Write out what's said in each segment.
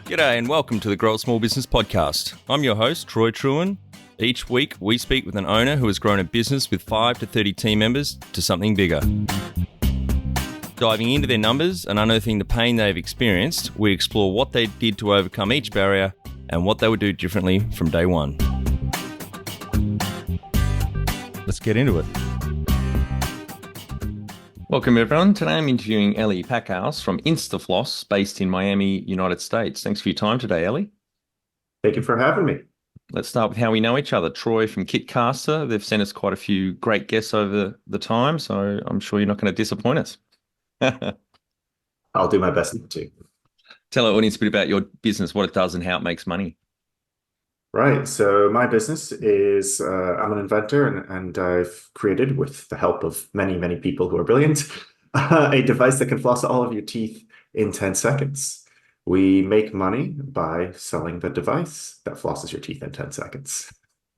G'day and welcome to the Grow a Small Business Podcast. I'm your host, Troy Trewin. Each week, we speak with an owner who has grown a business with 5 to 30 team members to something bigger. Diving into their numbers and unearthing the pain they've experienced, we explore what they did to overcome each barrier and what they would do differently from day one. Let's get into it. Welcome, everyone. Today I'm interviewing Eli Packouz from Instafloss, based in Miami, United States. Thanks for your time today, Eli. Thank you for having me. Let's start with how we know each other. Troy from Kitcaster. They've sent us quite a few great guests over the time, so I'm sure you're not going to disappoint us. I'll do my best to. Tell our audience a bit about your business, what it does and how it makes money. Right. So my business is, I'm an inventor and I've created, with the help of many, many people who are brilliant, a device that can floss all of your teeth in 10 seconds. We make money by selling the device that flosses your teeth in 10 seconds.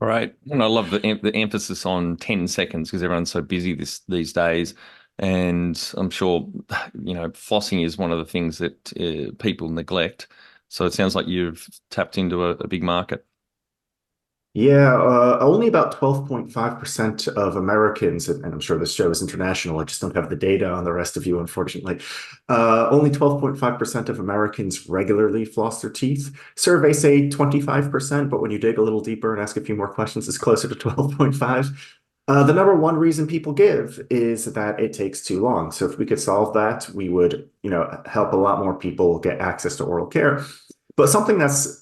All right. And I love the emphasis on 10 seconds because everyone's so busy these days. And I'm sure, flossing is one of the things that people neglect. So it sounds like you've tapped into a big market. Yeah, only about 12.5% of Americans, and I'm sure this show is international, I just don't have the data on the rest of you, unfortunately. Only 12.5% of Americans regularly floss their teeth. Surveys say 25%, but when you dig a little deeper and ask a few more questions, it's closer to 12.5. The number one reason people give is that it takes too long. So if we could solve that, we would, help a lot more people get access to oral care. But something that's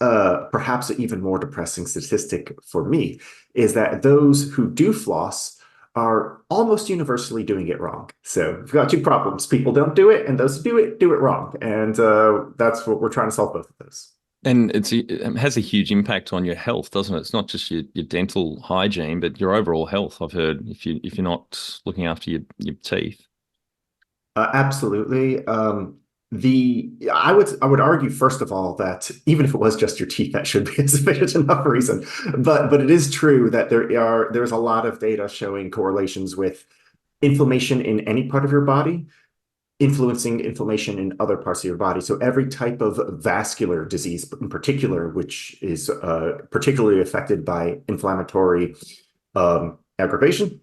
perhaps an even more depressing statistic for me is that those who do floss are almost universally doing it wrong. So we've got two problems. People don't do it, and those who do it wrong. And that's what we're trying to solve, both of those. And it has a huge impact on your health, doesn't it? It's not just your dental hygiene, but your overall health, I've heard, if you're not looking after your teeth. Absolutely. I would argue, first of all, that even if it was just your teeth, that should be a sufficient enough reason. But it is true that there's a lot of data showing correlations with inflammation in any part of your body influencing inflammation in other parts of your body. So every type of vascular disease in particular, which is particularly affected by inflammatory aggravation,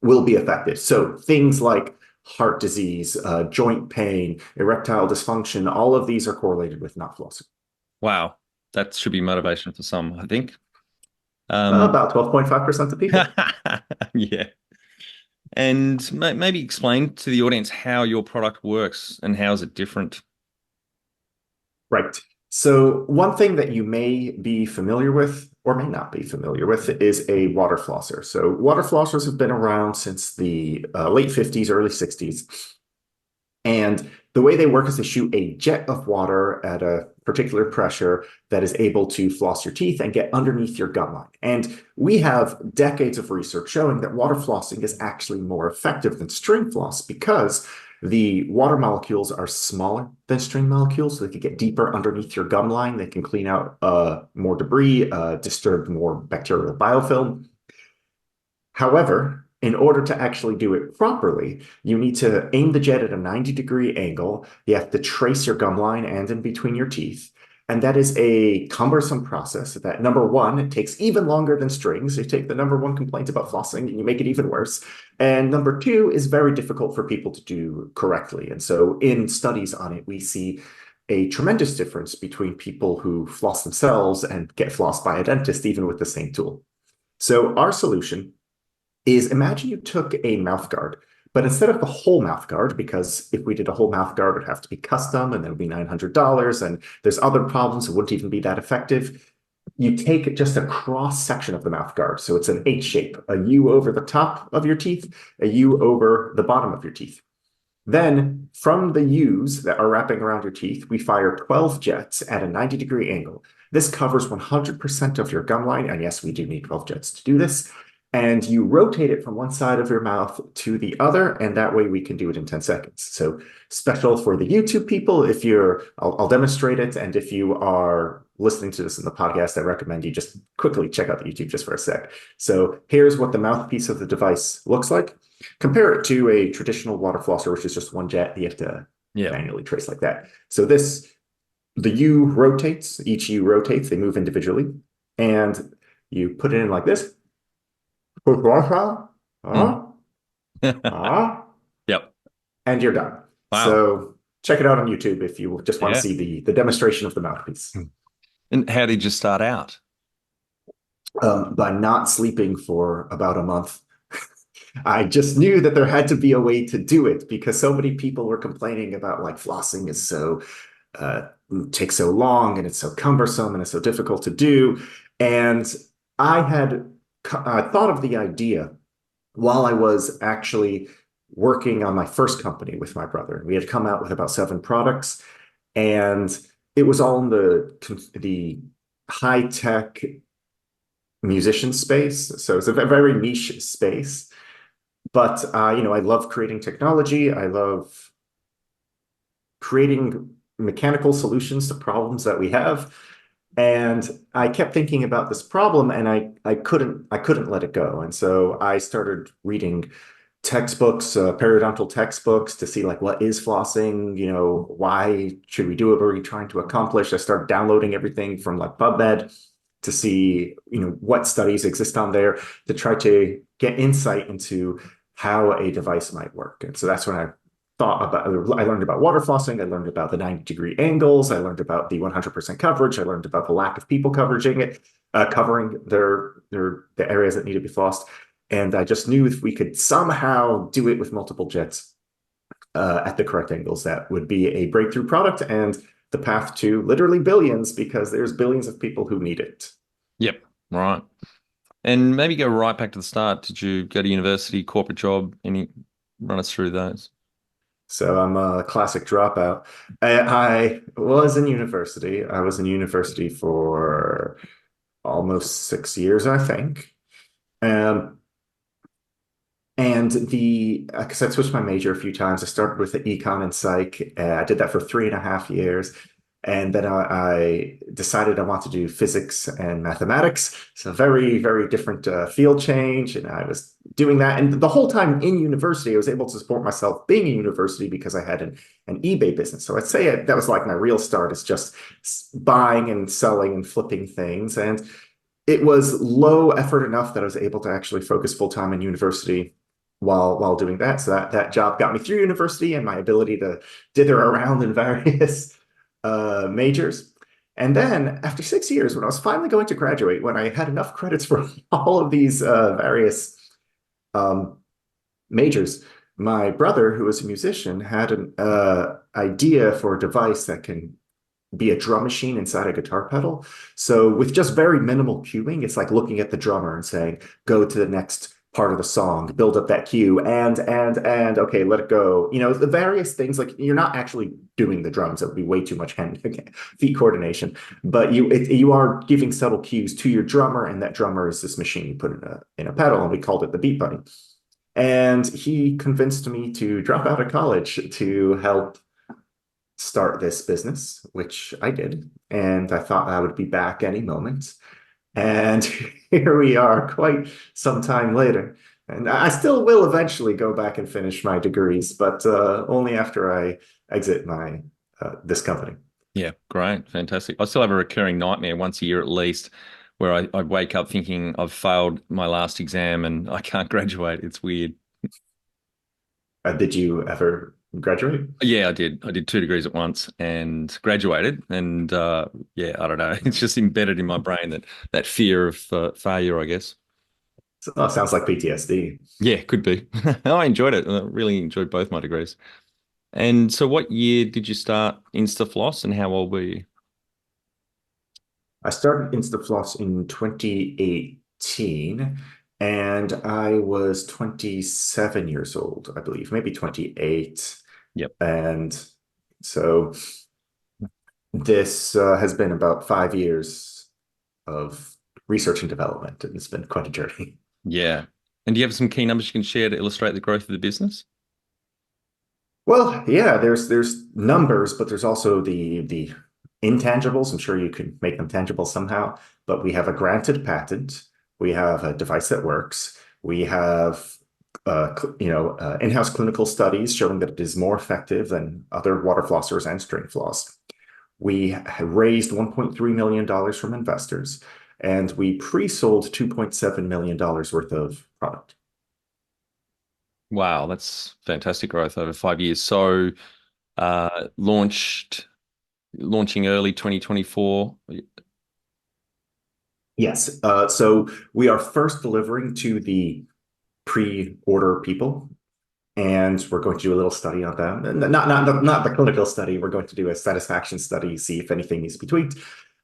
will be affected. So things like heart disease, joint pain, erectile dysfunction, all of these are correlated with not flossing. Wow. That should be motivation for some, I think. About 12.5% of people. Yeah. And maybe explain to the audience how your product works and how is it different? Right. So one thing that you may be familiar with or may not be familiar with is a water flosser. So water flossers have been around since the late 50s, early 60s. And the way they work is they shoot a jet of water at a particular pressure that is able to floss your teeth and get underneath your gum line. And we have decades of research showing that water flossing is actually more effective than string floss because the water molecules are smaller than string molecules, so they can get deeper underneath your gum line. They can clean out more debris, disturb more bacterial biofilm. However, in order to actually do it properly, you need to aim the jet at a 90-degree angle. You have to trace your gum line and in between your teeth. And that is a cumbersome process that, number one, it takes even longer than strings. You take the number one complaint about flossing and you make it even worse. And number two is very difficult for people to do correctly. And so in studies on it, we see a tremendous difference between people who floss themselves and get flossed by a dentist, even with the same tool. So our solution is, imagine you took a mouth guard, but instead of the whole mouth guard, because if we did a whole mouth guard, it would have to be custom and that would be $900 and there's other problems, it wouldn't even be that effective. You take just a cross section of the mouth guard. So it's an H shape, a U over the top of your teeth, a U over the bottom of your teeth. Then from the U's that are wrapping around your teeth, we fire 12 jets at a 90-degree angle. This covers 100% of your gum line. And yes, we do need 12 jets to do this. And you rotate it from one side of your mouth to the other, and that way we can do it in 10 seconds. So special for the YouTube people, I'll demonstrate it, and if you are listening to this in the podcast, I recommend you just quickly check out the YouTube just for a sec. So here's what the mouthpiece of the device looks like. Compare it to a traditional water flosser, which is just one jet. You have to manually trace like that. So this the U rotates, each U rotates, they move individually, and you put it in like this, Mhm. Yep. and you're done. Wow. So check it out on YouTube if you just want to Yeah. see the demonstration of the mouthpiece. And how did you start out? By not sleeping for about a month. I just knew that there had to be a way to do it because so many people were complaining about like flossing is so uh, takes so long and it's so cumbersome and it's so difficult to do. And I had thought of the idea while I was actually working on my first company with my brother. We had come out with about 7 products, and it was all in the high tech musician space. So it's a very niche space. But I love creating technology. I love creating mechanical solutions to problems that we have. And I kept thinking about this problem, and I couldn't let it go. And so I started reading textbooks, periodontal textbooks to see like what is flossing, why should we do it? What are we trying to accomplish? I started downloading everything from like PubMed to see, what studies exist on there to try to get insight into how a device might work. And so that's when I learned about water flossing. I learned about the 90-degree angles. I learned about the 100% coverage. I learned about the lack of people covering the areas that need to be flossed. And I just knew if we could somehow do it with multiple jets at the correct angles, that would be a breakthrough product and the path to literally billions because there's billions of people who need it. Yep. Right. And maybe go right back to the start. Did you go to university, corporate job? Run us through those? So I'm a classic dropout. I was in university. I was in university for almost 6 years, I think. Um, And because I switched my major a few times, I started with the econ and psych. I did that for 3.5 years. And then I decided I want to do physics and mathematics. So very, very different field change. And I was doing that. And the whole time in university, I was able to support myself being in university because I had an eBay business. So I'd say that was like my real start is just buying and selling and flipping things. And it was low effort enough that I was able to actually focus full time in university while doing that. So that job got me through university and my ability to dither around in various majors. And then after 6 years, when I was finally going to graduate, when I had enough credits for all of these various um, majors, my brother, who was a musician, had an idea for a device that can be a drum machine inside a guitar pedal. So with just very minimal cueing, it's like looking at the drummer and saying, go to the next part of the song, build up that cue, and okay, let it go. The various things like you're not actually doing the drums. That would be way too much hand feet coordination. But you are giving subtle cues to your drummer, and that drummer is this machine you put in a pedal, and we called it the beat buddy. And he convinced me to drop out of college to help start this business, which I did. And I thought I would be back any moment. And here we are, quite some time later. And I still will eventually go back and finish my degrees, but only after I exit my this company. Yeah, great, fantastic. I still have a recurring nightmare once a year at least, where I wake up thinking I've failed my last exam and I can't graduate. It's weird. Did you ever graduate? Yeah, I did. I did 2 degrees at once and graduated. And yeah, I don't know. It's just embedded in my brain that fear of failure, I guess. Oh, sounds like PTSD. Yeah, could be. I enjoyed it. I really enjoyed both my degrees. And so, what year did you start Instafloss, and how old were you? I started Instafloss in 2018, and I was 27 years old, I believe, maybe 28. Yep. And so this has been about 5 years of research and development, and it's been quite a journey. Yeah. And do you have some key numbers you can share to illustrate the growth of the business? Well, yeah, there's numbers, but there's also the intangibles. I'm sure you could make them tangible somehow, but we have a granted patent. We have a device that works. We have in-house clinical studies showing that it is more effective than other water flossers and string floss. We raised $1.3 million from investors, and we pre-sold $2.7 million worth of product. Wow, that's fantastic growth over 5 years. So launching early 2024. Yes. So we are first delivering to the pre-order people, and we're going to do a little study on them. And not the clinical study. We're going to do a satisfaction study, see if anything needs to be tweaked.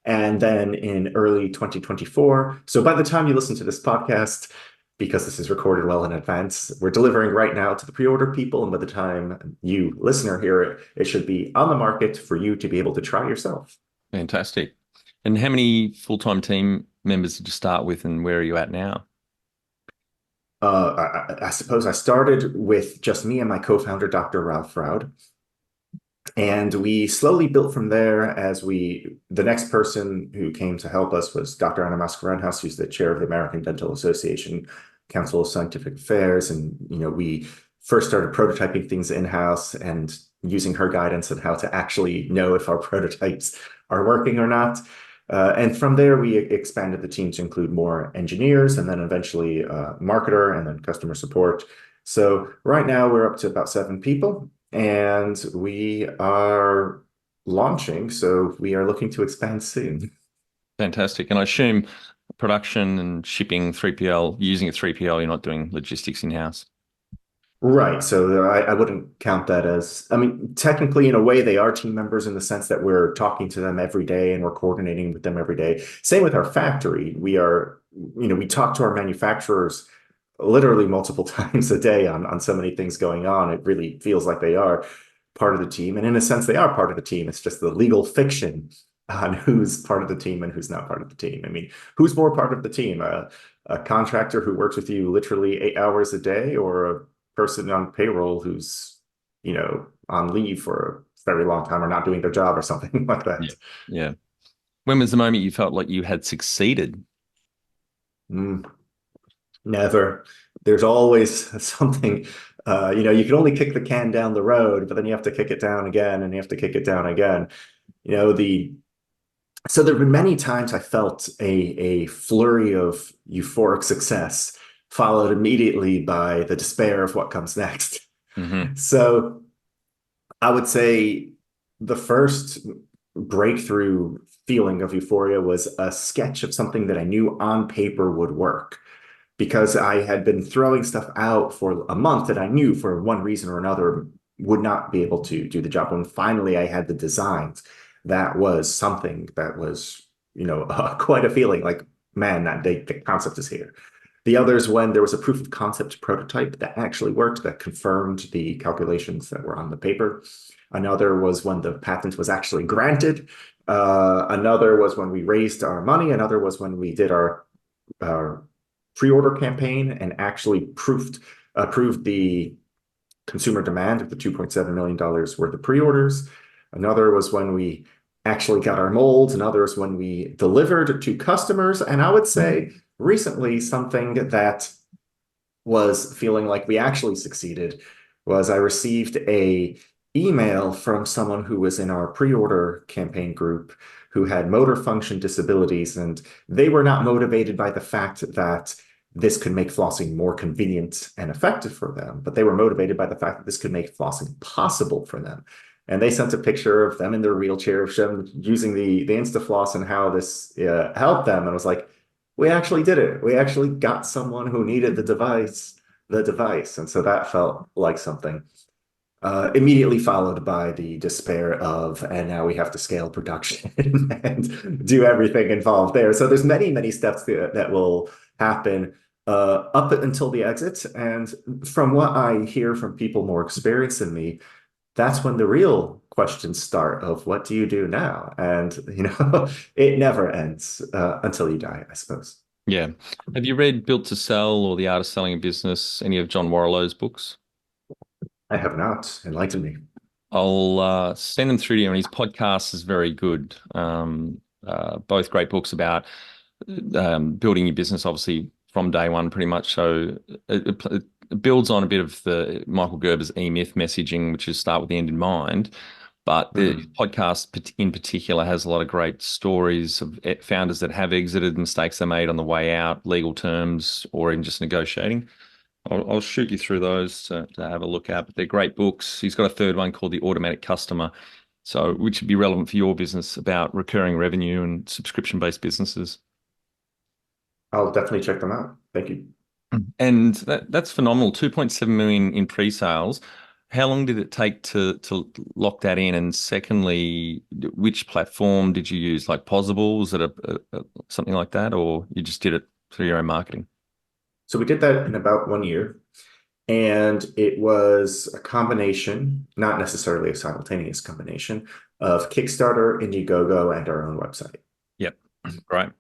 And then in early 2024, so by the time you listen to this podcast, because this is recorded well in advance, we're delivering right now to the pre-order people. And by the time you listener hear it, it should be on the market for you to be able to try yourself. Fantastic. And how many full-time team members did you start with, and where are you at now? I suppose I started with just me and my co-founder, Dr. Ralph Froud. And we slowly built from there the next person who came to help us was Dr. Anna Mascarenhas, who's the chair of the American Dental Association Council of Scientific Affairs. And, we first started prototyping things in-house and using her guidance on how to actually know if our prototypes are working or not. And from there, we expanded the team to include more engineers and then eventually marketer and then customer support. So right now we're up to about 7 people and we are launching. So we are looking to expand soon. Fantastic. And I assume production and shipping 3PL, using a 3PL, you're not doing logistics in-house. Right. So I wouldn't count that as, I mean, technically, in a way, they are team members in the sense that we're talking to them every day and we're coordinating with them every day. Same with our factory. We talk to our manufacturers literally multiple times a day on so many things going on. It really feels like they are part of the team. And in a sense, they are part of the team. It's just the legal fiction on who's part of the team and who's not part of the team. I mean, who's more part of the team? A contractor who works with you literally 8 hours a day, or a person on payroll who's, on leave for a very long time or not doing their job or something like Yeah. that. Yeah. When was the moment you felt like you had succeeded? Mm, never. There's always something, you can only kick the can down the road, but then you have to kick it down again and you have to kick it down again. You know, the So there have been many times I felt a flurry of euphoric success, followed immediately by the despair of what comes next. Hmm. So I would say the first breakthrough feeling of euphoria was a sketch of something that I knew on paper would work, because I had been throwing stuff out for a month that I knew for one reason or another would not be able to do the job. When finally I had the designs, that was something that was, quite a feeling like, man, the concept is here. The others, when there was a proof of concept prototype that actually worked, that confirmed the calculations that were on the paper. Another was when the patent was actually granted. Another was when we raised our money. Another was when we did our pre-order campaign and actually proved the consumer demand of the $2.7 million worth of pre-orders. Another was when we actually got our molds. Another is when we delivered to customers. And I would say recently, something that was feeling like we actually succeeded was I received a email from someone who was in our pre-order campaign group who had motor function disabilities, and they were not motivated by the fact that this could make flossing more convenient and effective for them, but they were motivated by the fact that this could make flossing possible for them. And they sent a picture of them in their wheelchair, of them using the Instafloss and how this helped them. And I was like, we actually did it. We actually got someone who needed the device. And so that felt like something. Immediately followed by the despair of, and now we have to scale production and do everything involved there. So there's many, many steps that will happen up until the exit. And from what I hear from people more experienced than me, that's when the real questions start of what do you do now? And, it never ends until you die, I suppose. Yeah. Have you read Built to Sell or The Art of Selling a Business, any of John Warrillow's books? I have not. Enlighten me. I'll send them through to you, and his podcast is very good. Both great books about building your business, obviously from day one, pretty much. So it builds on a bit of the Michael Gerber's E-Myth messaging, which is start with the end in mind. But the Mhm. podcast in particular has a lot of great stories of founders that have exited, mistakes they made on the way out, legal terms, or in just negotiating. I'll shoot you through those to have a look at. But they're great books. He's got a third one called The Automatic Customer, so which would be relevant for your business about recurring revenue and subscription-based businesses. I'll definitely check them out. Thank you. And that's phenomenal. 2.7 million in pre-sales. How long did it take to lock that in? And secondly, which platform did you use? Like Possible? Was it something like that, or you just did it through your own marketing? So we did that in about 1 year, and it was a combination, not necessarily a simultaneous combination, of Kickstarter, Indiegogo, and our own website. Yep. Right.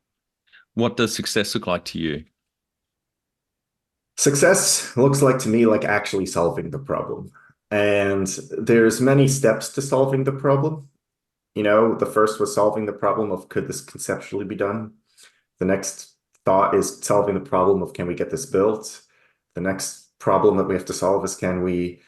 What does success look like to you? Success looks like to me like actually solving the problem. And there's many steps to solving the problem. The first was solving the problem of could this conceptually be done? The next thought is solving the problem of can we get this built? The next problem that we have to solve is can we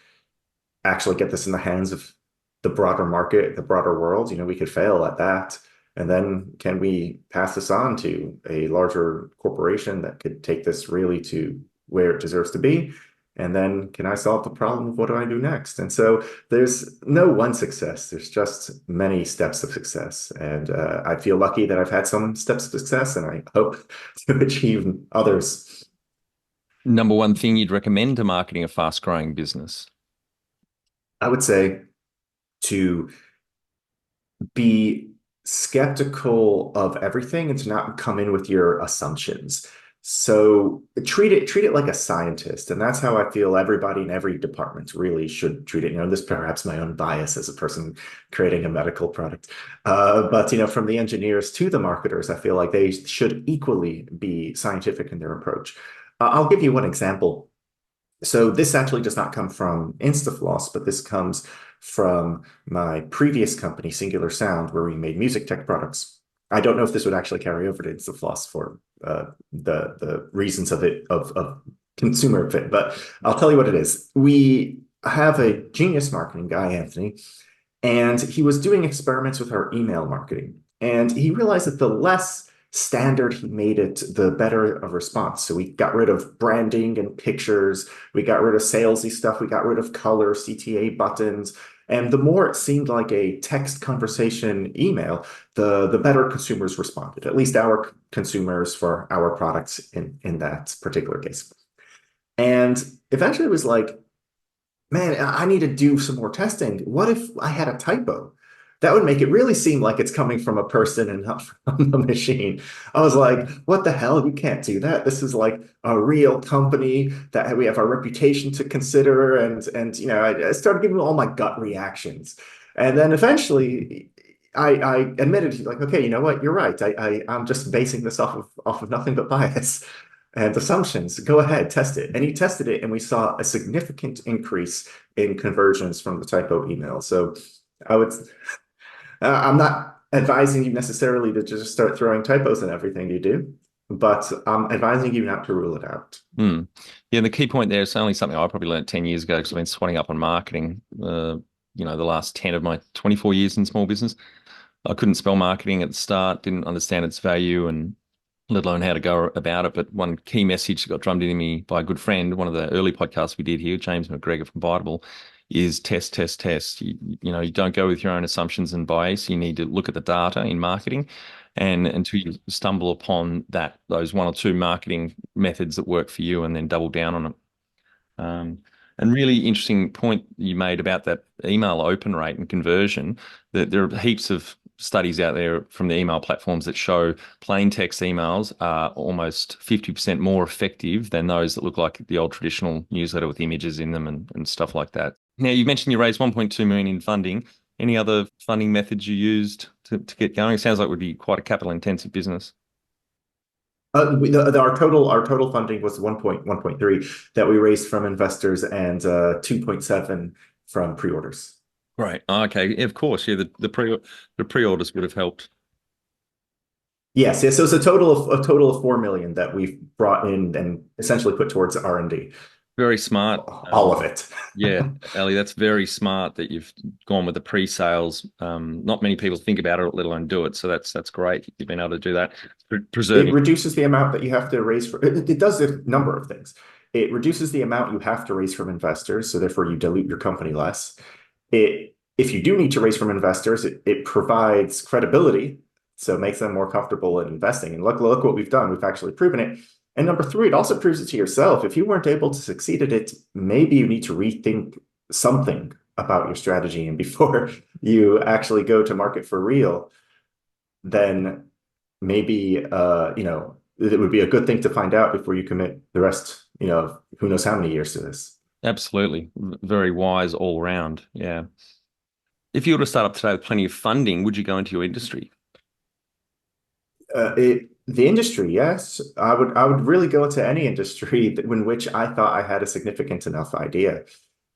actually get this in the hands of the broader market, the broader world? We could fail at that. And then can we pass this on to a larger corporation that could take this really to where it deserves to be? And then can I solve the problem of what do I do next? And so there's no one success. There's just many steps of success. And I feel lucky that I've had some steps of success, and I hope to achieve others. Number one thing you'd recommend to marketing a fast-growing business? I would say to be skeptical of everything and to not come in with your assumptions. So treat it like a scientist. And that's how I feel everybody in every department really should treat it. This perhaps my own bias as a person creating a medical product. But from the engineers to the marketers, I feel like they should equally be scientific in their approach. I'll give you one example. So this actually does not come from Instafloss, but this comes from my previous company, Singular Sound, where we made music tech products. I don't know if this would actually carry over to Instafloss for the reasons of consumer fit, but I'll tell you what it is. We have a genius marketing guy, Anthony, and he was doing experiments with our email marketing. And he realized that the less standard he made it, the better of response. So we got rid of branding and pictures. We got rid of salesy stuff. We got rid of color, CTA buttons. And the more it seemed like a text conversation email, the better consumers responded, at least our consumers for our products in that particular case. And eventually it was like, man, I need to do some more testing. What if I had a typo? That would make it really seem like it's coming from a person and not from a machine. I was like, what the hell? You can't do that. This is like a real company that we have our reputation to consider. And I started giving all my gut reactions. And then eventually I admitted, like, okay, you know what? You're right. I'm just basing this off of nothing but bias and assumptions. Go ahead, test it. And he tested it, and we saw a significant increase in conversions from the typo email. So I would, I'm not advising you necessarily to just start throwing typos in everything you do, but I'm advising you not to rule it out. Hmm. Yeah, the key point there is only something I probably learned 10 years ago because I've been swatting up on marketing, the last 10 of my 24 years in small business. I couldn't spell marketing at the start, didn't understand its value and let alone how to go about it. But one key message that got drummed into me by a good friend, one of the early podcasts we did here, James McGregor from Bitable, is test, test, test. You don't go with your own assumptions and bias. You need to look at the data in marketing. And until you stumble upon those one or two marketing methods that work for you and then double down on it. Um, and really interesting point you made about that email open rate and conversion, that there are heaps of studies out there from the email platforms that show plain text emails are almost 50% more effective than those that look like the old traditional newsletter with images in them and stuff like that. Now, you mentioned you raised 1.2 million in funding. Any other funding methods you used to get going? It sounds like it would be quite a capital intensive business. Our total funding was 1.3 that we raised from investors and 2.7 from pre-orders. Right. Okay. Yeah, of course. Yeah. The pre-orders would have helped. Yes, yes. So it's a total of 4 million that we've brought in and essentially put towards R&D. Very smart. all of it. Yeah, Ali, that's very smart that you've gone with the pre-sales. Not many people think about it, let alone do it. So that's great. You've been able to do that. It Preserving. reduces the amount that you have to raise for it does a number of things. It reduces the amount you have to raise from investors, so therefore you dilute your company less. It if you do need to raise from investors, it provides credibility, so it makes them more comfortable in investing. And look what we've done. We've actually proven it. And number three, it also proves it to yourself. If you weren't able to succeed at it, maybe you need to rethink something about your strategy. And before you actually go to market for real, then maybe it would be a good thing to find out before you commit the rest, who knows how many years to this. Absolutely. Very wise all round. Yeah. If you were to start up today with plenty of funding, would you go into your industry? The industry, yes, I would really go into any industry in which I thought I had a significant enough idea,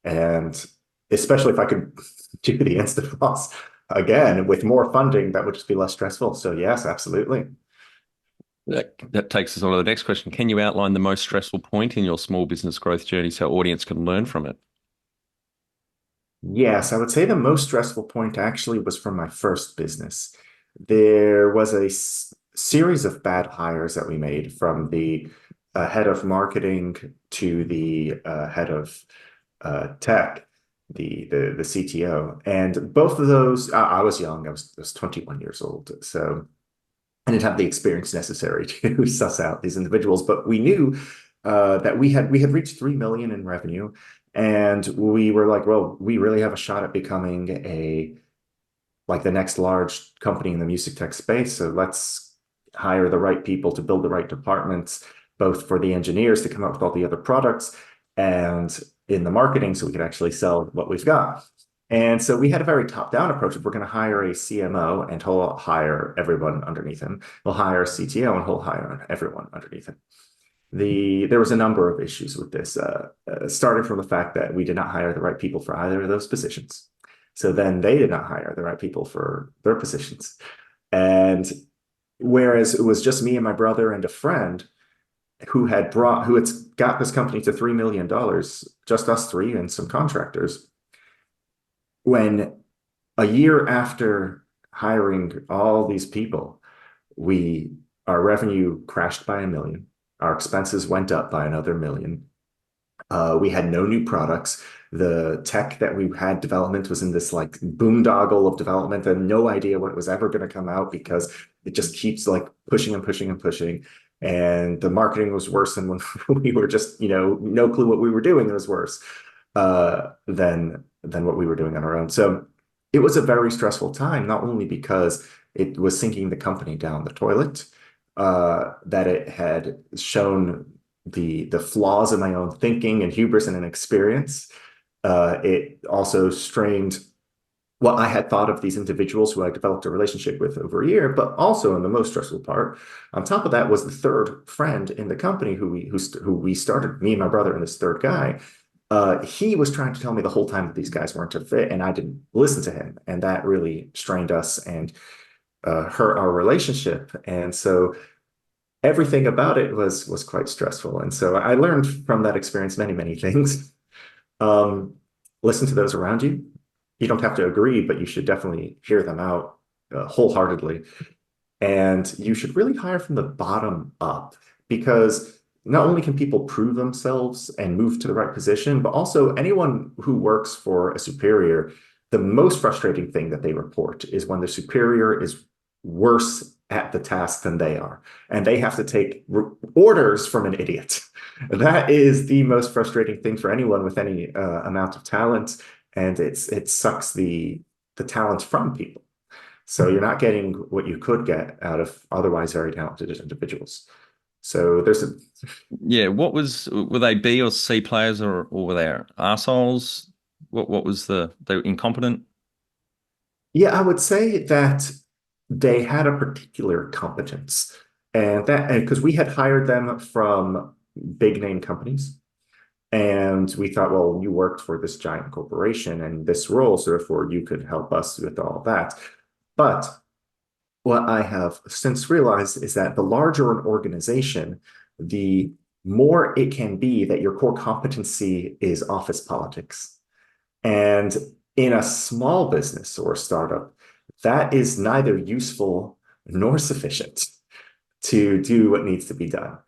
and especially if I could do the Instafloss again with more funding, that would just be less stressful. So yes, absolutely. That takes us on to the next question. Can you outline the most stressful point in your small business growth journey so audience can learn from it? Yes, I would say the most stressful point actually was from my first business. There was a series of bad hires that we made from the head of marketing to the head of tech, the CTO. And both of those, I was young, I was 21 years old. So I didn't have the experience necessary to suss out these individuals, but we knew that we had reached 3 million in revenue, and we were like, well, we really have a shot at becoming a like the next large company in the music tech space. So let's hire the right people to build the right departments, both for the engineers to come up with all the other products and in the marketing, so we could actually sell what we've got. And so we had a very top-down approach. If we're going to hire a CMO and he'll hire everyone underneath him, we'll hire a CTO and he'll hire everyone underneath him. There was a number of issues with this, starting from the fact that we did not hire the right people for either of those positions. So then they did not hire the right people for their positions. And whereas it was just me and my brother and a friend who had got this company to $3 million, just us three and some contractors, when a year after hiring all these people, our revenue crashed by 1 million. Our expenses went up by another 1 million. We had no new products. The tech that we had development was in this like boondoggle of development and no idea what was ever going to come out because it just keeps like pushing and pushing and pushing. And the marketing was worse than when we were just, no clue what we were doing. It was worse than what we were doing on our own. So it was a very stressful time, not only because it was sinking the company down the toilet, that it had shown the flaws in my own thinking and hubris and inexperience. It also strained what I had thought of these individuals who I developed a relationship with over a year, but also in the most stressful part, on top of that was the third friend in the company who we started, me and my brother and this third guy. He was trying to tell me the whole time that these guys weren't a fit, and I didn't listen to him, and that really strained us and hurt our relationship. And so everything about it was quite stressful. And so I learned from that experience many things. Um, Listen to those around you. You don't have to agree, but you should definitely hear them out wholeheartedly. And you should really hire from the bottom up because not only can people prove themselves and move to the right position, but also anyone who works for a superior, the most frustrating thing that they report is when the superior is worse at the task than they are, and they have to take orders from an idiot. That is the most frustrating thing for anyone with any amount of talent, and it sucks the talent from people. So you're not getting what you could get out of otherwise very talented individuals. So there's a Yeah, were they B or C players or were they arseholes? What was they were incompetent? yeah, I would say that they had a particular competence, and because we had hired them from big name companies, and we thought, well, you worked for this giant corporation and this role, so therefore you could help us with all that. But what I have since realized is that the larger an organization, the more it can be that your core competency is office politics. And in a small business or a startup, that is neither useful nor sufficient to do what needs to be done.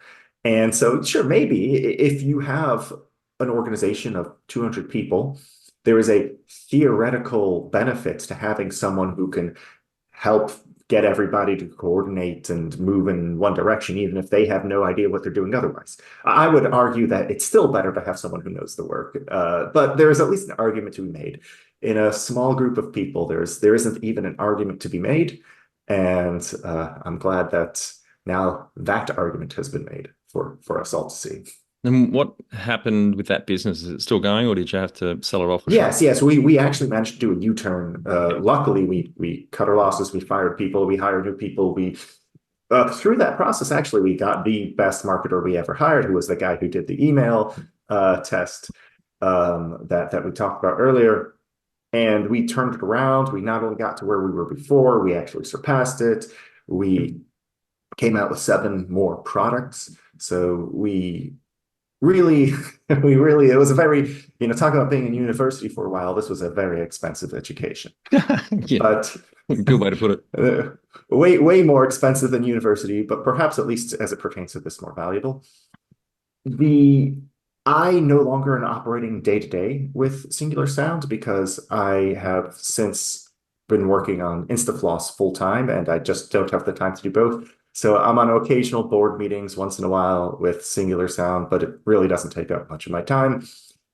And so, sure, maybe if you have an organization of 200 people, there is a theoretical benefit to having someone who can help get everybody to coordinate and move in one direction, even if they have no idea what they're doing otherwise. I would argue that it's still better to have someone who knows the work, but there is at least an argument to be made. In a small group of people, there isn't even an argument to be made, and I'm glad that now that argument has been made for us all to see. And what happened with that business? Is it still going, or did you have to sell it off or shut? Yes. We actually managed to do a U-turn. Yeah. Luckily, we cut our losses, we fired people, we hired new people. We through that process, actually, we got the best marketer we ever hired, who was the guy who did the email test that we talked about earlier. And we turned it around. We not only got to where we were before, we actually surpassed it. We came out with 7 more products. So we really, it was a very, talk about being in university for a while. This was a very expensive education, Yeah, but good way to put it. way more expensive than university, but perhaps at least as it pertains to this, more valuable. The I no longer am operating day to day with Singular Sound because I have since been working on Instafloss full time, and I just don't have the time to do both. So I'm on occasional board meetings once in a while with Singular Sound, but it really doesn't take up much of my time.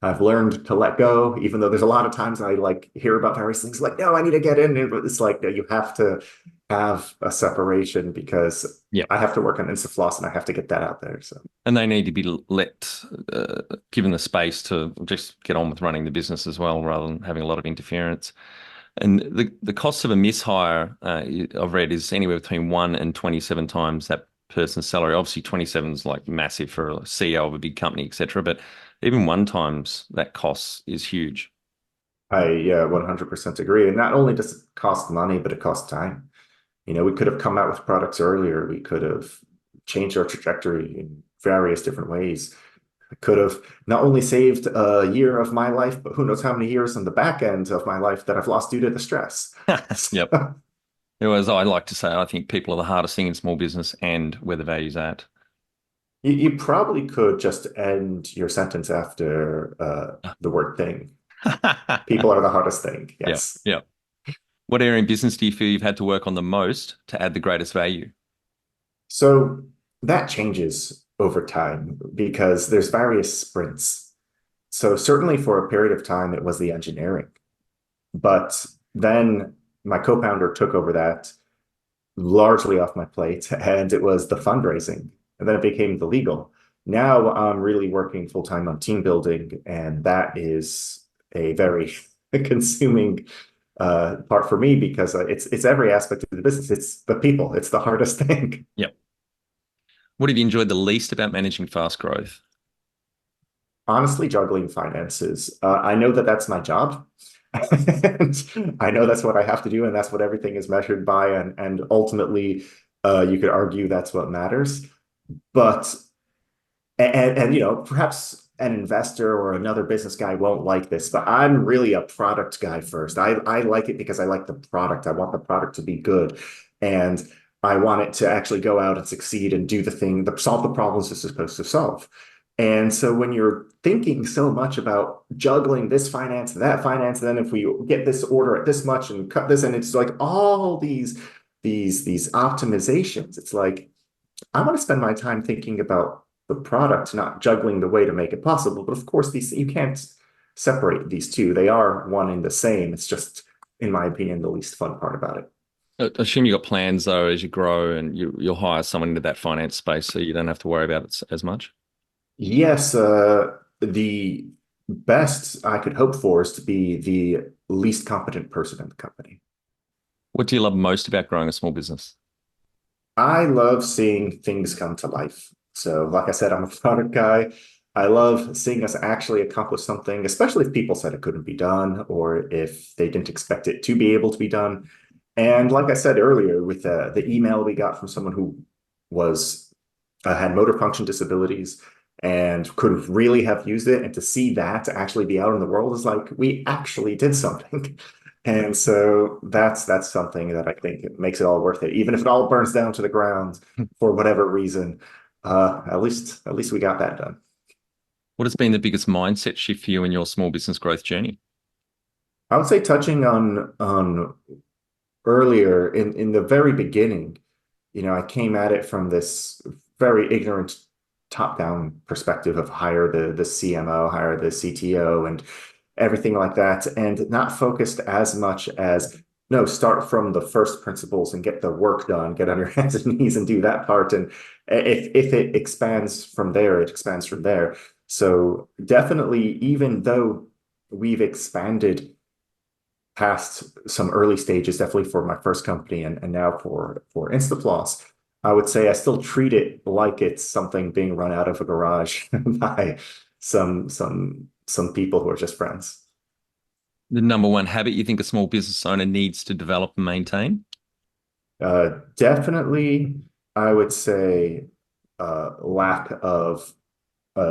I've learned to let go, even though there's a lot of times I like hear about various things like, no, I need to get in. It's like, no, you have to have a separation because Yeah. I have to work on Instafloss and I have to get that out there. So And they need to be given the space to just get on with running the business as well, rather than having a lot of interference. And the cost of a mishire, I've read, is anywhere between 1 and 27 times that person's salary. Obviously, 27 is like massive for a CEO of a big company, etc. But even 1 times that cost is huge. I 100% agree. And not only does it cost money, but it costs time. We could have come out with products earlier. We could have changed our trajectory in various different ways. I could have not only saved a year of my life, but who knows how many years on the back end of my life that I've lost due to the stress. Yep. As I like to say, I think people are the hardest thing in small business and where the value's at. You probably could just end your sentence after the word thing. People are the hardest thing. Yeah, Yes. yeah. What area in business do you feel you've had to work on the most to add the greatest value? So that changes over time because there's various sprints. So certainly for a period of time, it was the engineering. But then my co-founder took over that largely off my plate, and it was the fundraising. And then it became the legal. Now I'm really working full time on team building, and that is a very consuming part for me because it's every aspect of the business. It's the people. It's the hardest thing. Yep. What have you enjoyed the least about managing fast growth? Honestly, juggling finances. I know that that's my job. And I know that's what I have to do, and that's what everything is measured by. And ultimately, you could argue that's what matters. But perhaps an investor or another business guy won't like this, but I'm really a product guy first. I like it because I like the product. I want the product to be good, and I want it to actually go out and succeed and do the thing, solve the problems it's supposed to solve. And so when you're thinking so much about juggling this finance and that finance, and then if we get this order at this much and cut this, and it's like all these optimizations, it's like I want to spend my time thinking about the product, not juggling the way to make it possible. But of course, you can't separate these two. They are one and the same. It's just, in my opinion, the least fun part about it. I assume you got plans though as you grow and you'll hire someone into that finance space so you don't have to worry about it as much. Yes, the best I could hope for is to be the least competent person in the company. What do you love most about growing a small business? I love seeing things come to life. So, like I said, I'm a product guy. I love seeing us actually accomplish something, especially if people said it couldn't be done or if they didn't expect it to be able to be done. And like I said earlier, with the email we got from someone who was had motor function disabilities, and could really have used it. And to see that to actually be out in the world is like, we actually did something. And so that's something that I think makes it all worth it. Even if it all burns down to the ground for whatever reason, at least we got that done. What has been the biggest mindset shift for you in your small business growth journey? I would say touching on earlier in the very beginning, I came at it from this very ignorant top-down perspective of hire the CMO, hire the CTO, and everything like that, and not focused as much as no, start from the first principles and get the work done, get on your hands and knees and do that part. And if it expands from there, it expands from there. So definitely, even though we've expanded past some early stages, definitely for my first company and now for Instafloss, I would say I still treat it like it's something being run out of a garage by some people who are just friends. The number one habit you think a small business owner needs to develop and maintain? Definitely, I would say lack of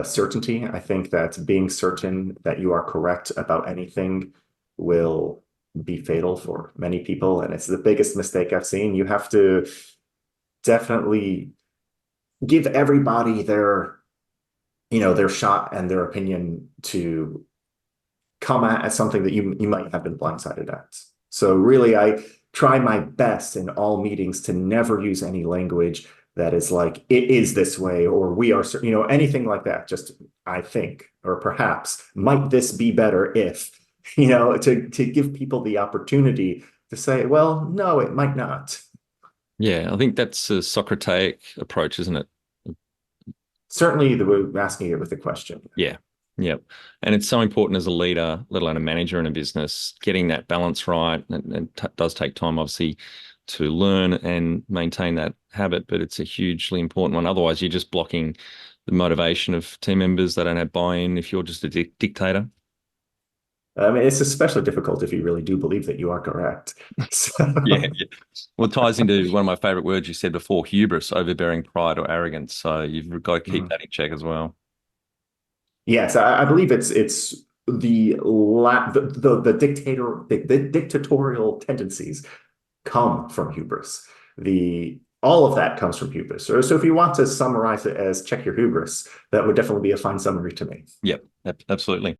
certainty. I think that being certain that you are correct about anything will be fatal for many people, and it's the biggest mistake I've seen. You have to definitely give everybody their shot and their opinion to come at something that you might have been blindsided at. So really, I try my best in all meetings to never use any language that is like, it is this way, or we are, anything like that. Just, I think, or perhaps, might this be better if, to give people the opportunity to say, well, no, it might not. Yeah, I think that's a Socratic approach, isn't it? Certainly, the way asking it with a question. Yeah. Yep. And it's so important as a leader, let alone a manager in a business, getting that balance right. And does take time, obviously, to learn and maintain that habit, but it's a hugely important one. Otherwise, you're just blocking the motivation of team members. They don't have buy-in if you're just a dictator. I mean, it's especially difficult if you really do believe that you are correct. Yeah. So, Yeah. Well, it ties into one of my favorite words you said before, hubris, overbearing pride or arrogance. So you've got to keep mhm. that in check as well. Yes, I believe it's the dictator the dictatorial tendencies come from hubris. The All of that comes from hubris. So if you want to summarize it as check your hubris, that would definitely be a fine summary to me. Yep, absolutely.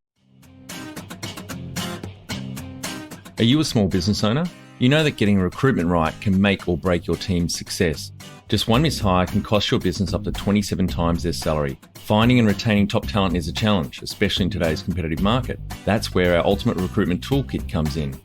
Are you a small business owner? You know that getting recruitment right can make or break your team's success. Just one mishire can cost your business up to 27 times their salary. Finding and retaining top talent is a challenge, especially in today's competitive market. That's where our Ultimate Recruitment Toolkit comes in.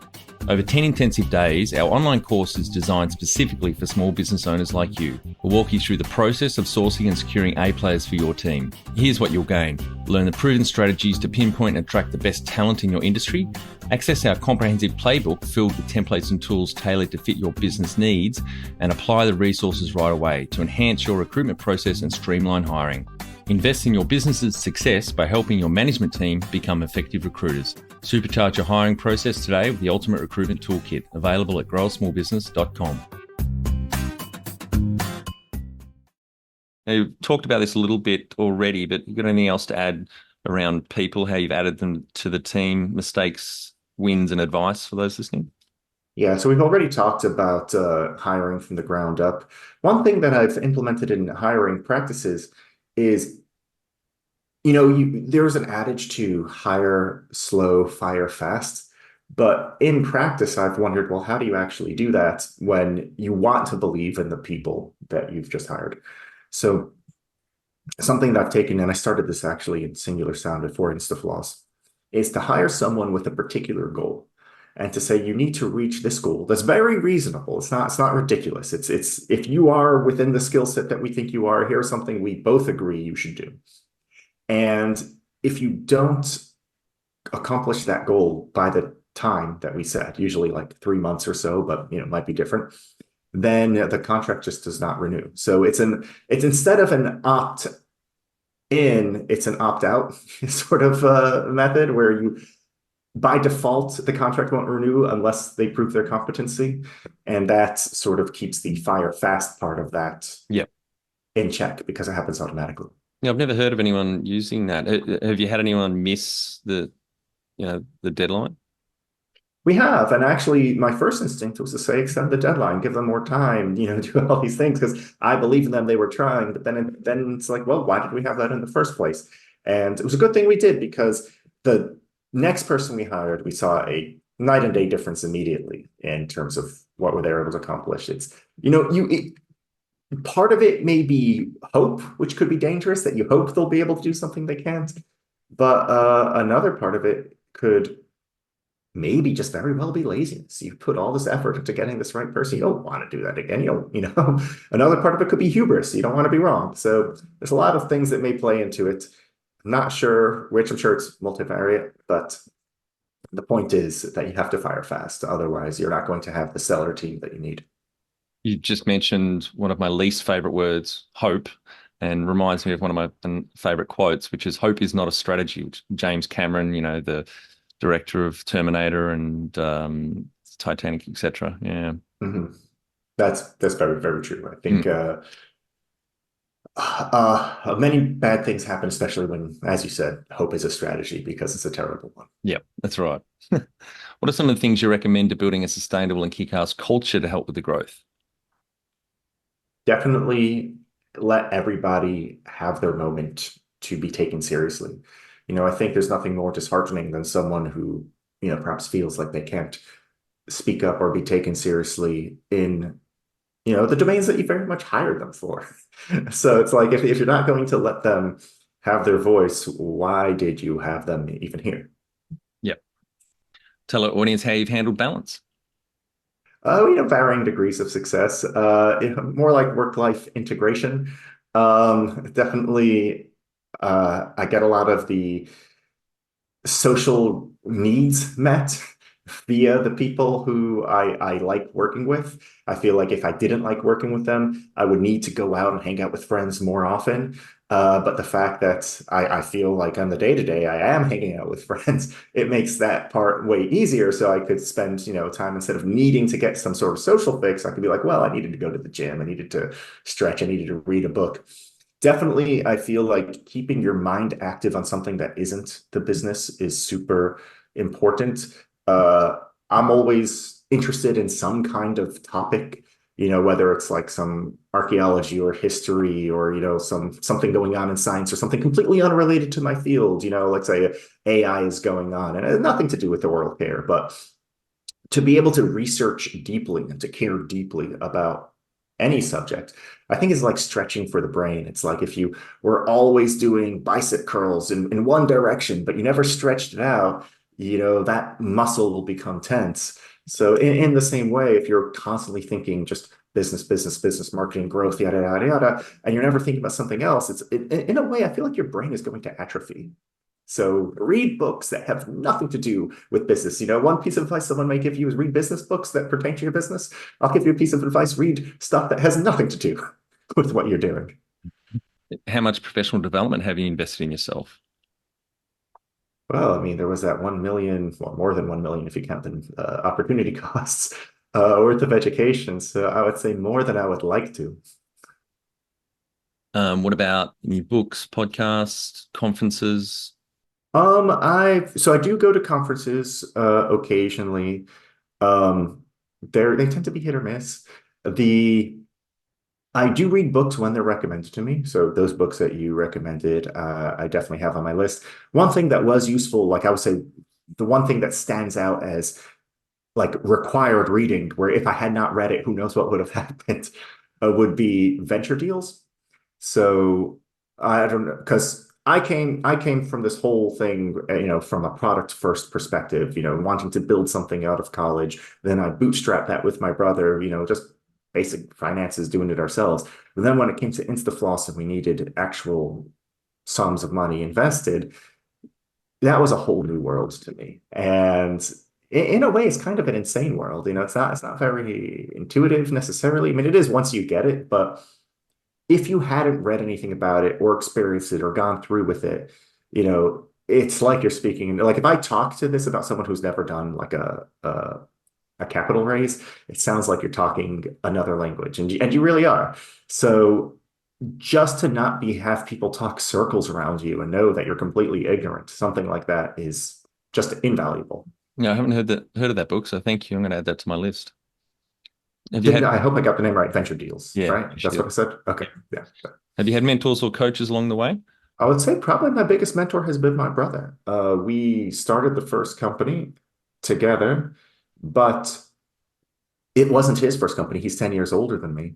Over 10 intensive days, our online course is designed specifically for small business owners like you. We'll walk you through the process of sourcing and securing A players for your team. Here's what you'll gain. Learn the proven strategies to pinpoint and attract the best talent in your industry. Access our comprehensive playbook filled with templates and tools tailored to fit your business needs, and apply the resources right away to enhance your recruitment process and streamline hiring. Invest in your business's success by helping your management team become effective recruiters. Supercharge your hiring process today with the Ultimate Recruitment Toolkit, available at growasmallbusiness.com. Now, you've talked about this a little bit already, but you got anything else to add around people, how you've added them to the team, mistakes, wins, and advice for those listening? Yeah, so we've already talked about hiring from the ground up. One thing that I've implemented in hiring practices is, there's an adage to hire slow, fire fast. But in practice, I've wondered, well, how do you actually do that when you want to believe in the people that you've just hired? So something that I've taken, and I started this actually in Singular Sound before Instafloss, is to hire someone with a particular goal and to say you need to reach this goal that's very reasonable. It's not ridiculous. It's if you are within the skill set that we think you are, here's something we both agree you should do. And if you don't accomplish that goal by the time that we set, usually like 3 months or so, but it might be different, then the contract just does not renew. So it's instead of an opt in, it's an opt out sort of method where you by default the contract won't renew unless they prove their competency, and that sort of keeps the fire fast part of that Yep. in check because it happens automatically. Yeah, I've never heard of anyone using that. Have you had anyone miss the deadline? We have, and actually, my first instinct was to say extend the deadline, give them more time, do all these things because I believe in them. They were trying, but then it's like, well, why did we have that in the first place? And it was a good thing we did because the next person we hired, we saw a night and day difference immediately in terms of what were they able to accomplish. It's part of it may be hope, which could be dangerous, that you hope they'll be able to do something they can't. But another part of it could maybe just very well be laziness. You put all this effort into getting this right person. You don't want to do that again. Another part of it could be hubris. You don't want to be wrong. So there's a lot of things that may play into it. I'm not sure which. I'm sure it's multivariate, but the point is that you have to fire fast. Otherwise, you're not going to have the stellar team that you need. You just mentioned one of my least favorite words, hope, and reminds me of one of my favorite quotes, which is hope is not a strategy, which James Cameron, the director of Terminator and Titanic, etc. Yeah. Mhm. That's very, very true. I think Mm. many bad things happen, especially when, as you said, hope is a strategy because it's a terrible one. Yeah, that's right. What are some of the things you recommend to building a sustainable and kick-ass culture to help with the growth? Definitely let everybody have their moment to be taken seriously. I think there's nothing more disheartening than someone who, perhaps feels like they can't speak up or be taken seriously in, the domains that you very much hired them for. So it's like if you're not going to let them have their voice, why did you have them even here? Yeah. Tell our audience how you've handled balance. Varying degrees of success. More like work-life integration. Definitely, I get a lot of the social needs met via the people who I like working with. I feel like if I didn't like working with them, I would need to go out and hang out with friends more often. But the fact that I feel like on the day-to-day I am hanging out with friends, it makes that part way easier. So I could spend, time instead of needing to get some sort of social fix, I could be like, well, I needed to go to the gym, I needed to stretch, I needed to read a book. Definitely, I feel like keeping your mind active on something that isn't the business is super important. Uh, I'm always interested in some kind of topic, whether it's like some archaeology or history or, something going on in science or something completely unrelated to my field. Let's say AI is going on and it has nothing to do with oral care, but to be able to research deeply and to care deeply about any subject, I think is like stretching for the brain. It's like if you were always doing bicep curls in one direction, but you never stretched it out, that muscle will become tense. So in the same way, if you're constantly thinking just business, business, business, marketing, growth, yada, yada, yada, and you're never thinking about something else, in a way, I feel like your brain is going to atrophy. So read books that have nothing to do with business. One piece of advice someone may give you is read business books that pertain to your business. I'll give you a piece of advice, read stuff that has nothing to do with what you're doing. How much professional development have you invested in yourself? Well, I mean, there was that 1 million, well, more than 1 million if you count the opportunity costs worth of education. So I would say more than I would like to. What about any books, podcasts, conferences? I do go to conferences occasionally. Um, they tend to be hit or miss. The I do read books when they're recommended to me. So those books that you recommended, I definitely have on my list. One thing that was useful, like I would say, the one thing that stands out as like required reading, where if I had not read it, who knows what would have happened, would be Venture Deals. So I don't know, because I came from this whole thing, from a product first perspective, wanting to build something out of college. Then I bootstrapped that with my brother, just basic finances, doing it ourselves. But then when it came to Instafloss and we needed actual sums of money invested, that was a whole new world to me. And in a way, it's kind of an insane world. It's not very intuitive necessarily. I mean, it is once you get it, but if you hadn't read anything about it or experienced it or gone through with it, it's like you're speaking. Like if I talk to this about someone who's never done like a capital raise, it sounds like you're talking another language, and you really are. So just to not be have people talk circles around you and know that you're completely ignorant, something like that is just invaluable. No, I haven't heard of that book, so thank you. I'm going to add that to my list. Have you Didn't had I hope I got the name right? Venture Deals, Yeah, right? you That's what should. I said. Yeah. Okay, yeah. Have you had mentors or coaches along the way? I would say probably my biggest mentor has been my brother. We started the first company together, but it wasn't his first company. He's 10 years older than me.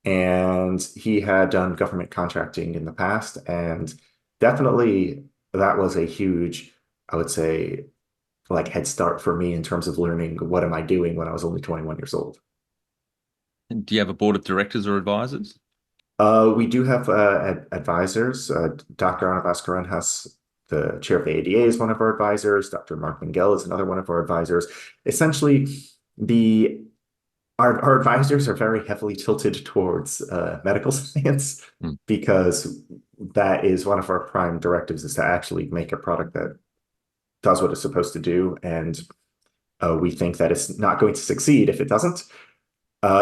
And he had done government contracting in the past. And definitely that was a huge, I would say, like head start for me in terms of learning what am I doing when I was only 21 years old. Do you have a board of directors or advisors? We do have advisors. Dr. Anna Bhaskaran, the chair of the ADA, is one of our advisors. Dr. Mark Mingell is another one of our advisors. Essentially, the our advisors are very heavily tilted towards medical science Hmm. because that is one of our prime directives is to actually make a product that does what it's supposed to do. And we think that it's not going to succeed if it doesn't.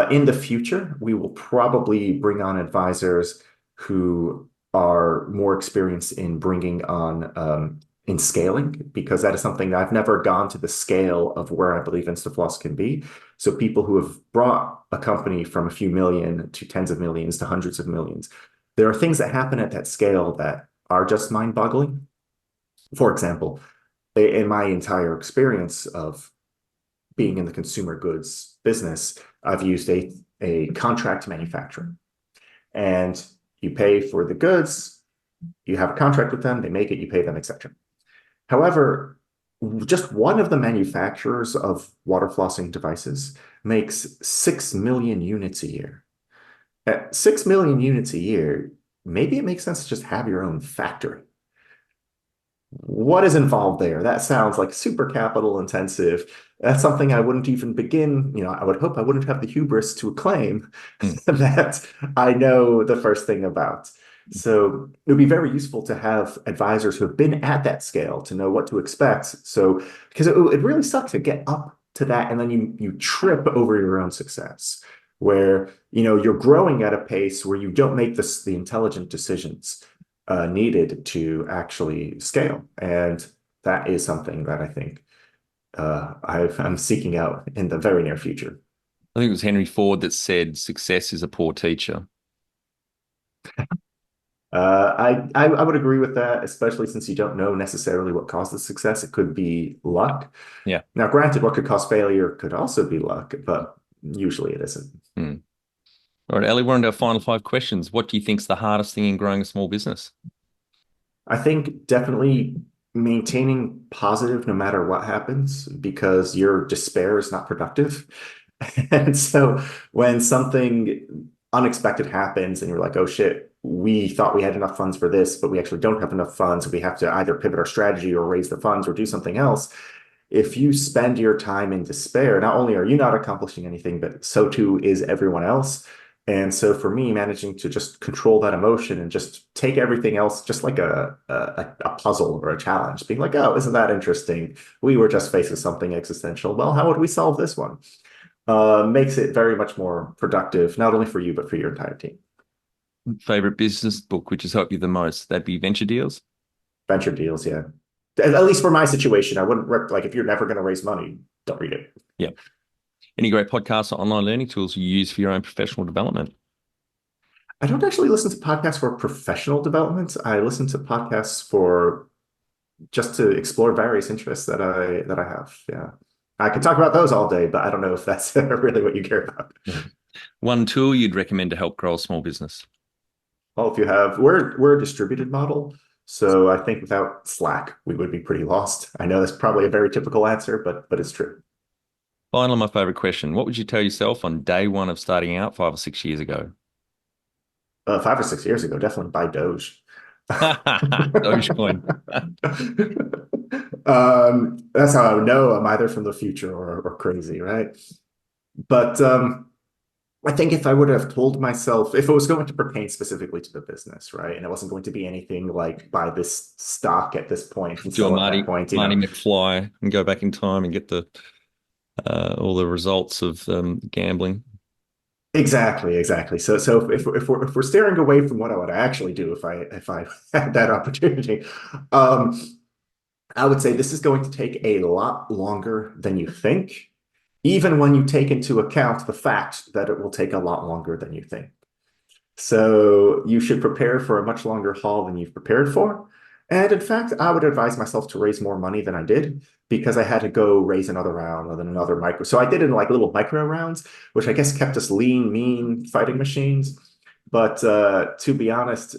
In the future, we will probably bring on advisors who are more experienced in bringing on in scaling, because that is something that I've never gone to the scale of where I believe Instafloss can be. So people who have brought a company from a few million to tens of millions to hundreds of millions, there are things that happen at that scale that are just mind-boggling. For example, in my entire experience of being in the consumer goods business, I've used a contract manufacturer. And you pay for the goods, you have a contract with them, they make it, you pay them, etc. However, just one of the manufacturers of water flossing devices makes 6 million units a year. At 6 million units a year, maybe it makes sense to just have your own factory. What is involved there? That sounds like super capital intensive. That's something I wouldn't even begin, I would hope I wouldn't have the hubris to claim Hmm. that I know the first thing about. So it would be very useful to have advisors who have been at that scale to know what to expect. So, because it really sucks to get up to that and then you trip over your own success, where you're growing at a pace where you don't make the intelligent decisions needed to actually scale. And that is something that I think I'm seeking out in the very near future. I think it was Henry Ford that said success is a poor teacher. I would agree with that, especially since you don't know necessarily what causes success. It could be luck. Yeah. Now, granted, what could cause failure could also be luck, but usually it isn't. Hmm. All right, Ellie, we're on to our final five questions. What do you think's the hardest thing in growing a small business? I think definitely maintaining positive no matter what happens because your despair is not productive. And so when something unexpected happens and you're like, oh shit, we thought we had enough funds for this, but we actually don't have enough funds. We have to either pivot our strategy or raise the funds or do something else. If you spend your time in despair, not only are you not accomplishing anything, but so too is everyone else. And so for me, managing to just control that emotion and just take everything else just like a puzzle or a challenge, being like, oh, isn't that interesting? We were just faced with something existential. Well, how would we solve this one? Makes it very much more productive, not only for you, but for your entire team. Favorite business book, which has helped you the most? That'd be Venture Deals. Venture deals, yeah. At least for my situation, I wouldn't like if you're never going to raise money, don't read it. Yeah. Any great podcasts or online learning tools you use for your own professional development? I don't actually listen to podcasts for professional development. I listen to podcasts for just to explore various interests that I have. Yeah. I could talk about those all day, but I don't know if that's really what you care about. One tool you'd recommend to help grow a small business? Well, if you have, we're a distributed model, so I think without Slack, we would be pretty lost. I know that's probably a very typical answer, but it's true. Finally, my favorite question. What would you tell yourself on day one of starting out 5 or 6 years ago? 5 or 6 years ago, definitely buy Doge. Dogecoin. That's how I would know I'm either from the future or crazy, right? But I think if I would have told myself, if it was going to pertain specifically to the business, right, and it wasn't going to be anything like buy this stock at this point and Do a sell at that point, Marty McFly and go back in time and get the all the results of gambling. Exactly, exactly. So if we're steering away from what I would actually do if I had that opportunity, um, I would say this is going to take a lot longer than you think, even when you take into account the fact that it will take a lot longer than you think. So you should prepare for a much longer haul than you've prepared for. And in fact, I would advise myself to raise more money than I did because I had to go raise another round and then another micro. So I did it in like little micro rounds, which I guess kept us lean, mean fighting machines. But to be honest,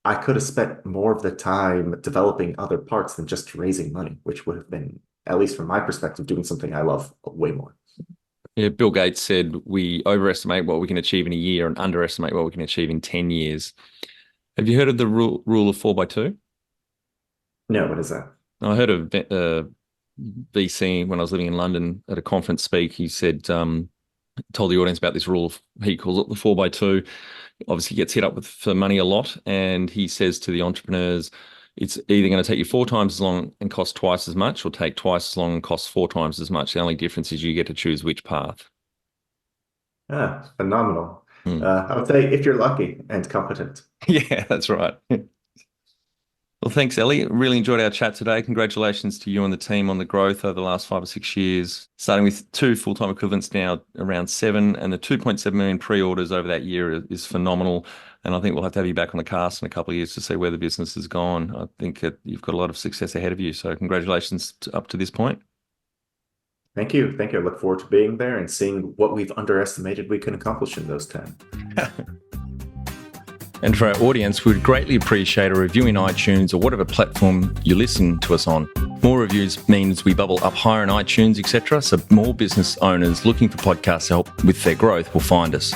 I could have spent more of the time developing other parts than just raising money, which would have been, at least from my perspective, doing something I love way more. Yeah, Bill Gates said we overestimate what we can achieve in a year and underestimate what we can achieve in 10 years. Have you heard of the rule of 4x2? No, what is that? I heard of VC when I was living in London at a conference speak. He said, told the audience about this rule of, he calls it the 4x2. Obviously gets hit up with for money a lot. And he says to the entrepreneurs, it's either going to take you 4 times as long and cost twice as much, or take twice as long and cost 4 times as much. The only difference is you get to choose which path. Ah, phenomenal. Hmm. I would say if you're lucky and competent. Yeah, that's right. Well, thanks, Ellie. Really enjoyed our chat today. Congratulations to you and the team on the growth over the last 5 or 6 years, starting with 2 full-time equivalents, now around 7, and the 2.7 million pre-orders over that year is phenomenal. And I think we'll have to have you back on the cast in a couple of years to see where the business has gone. I think you've got a lot of success ahead of you. So congratulations up to this point. Thank you. Thank you. I look forward to being there and seeing what we've underestimated we can accomplish in those 10. And for our audience, we'd greatly appreciate a review in iTunes or whatever platform you listen to us on. More reviews means we bubble up higher in iTunes, etc. So more business owners looking for podcast help with their growth will find us.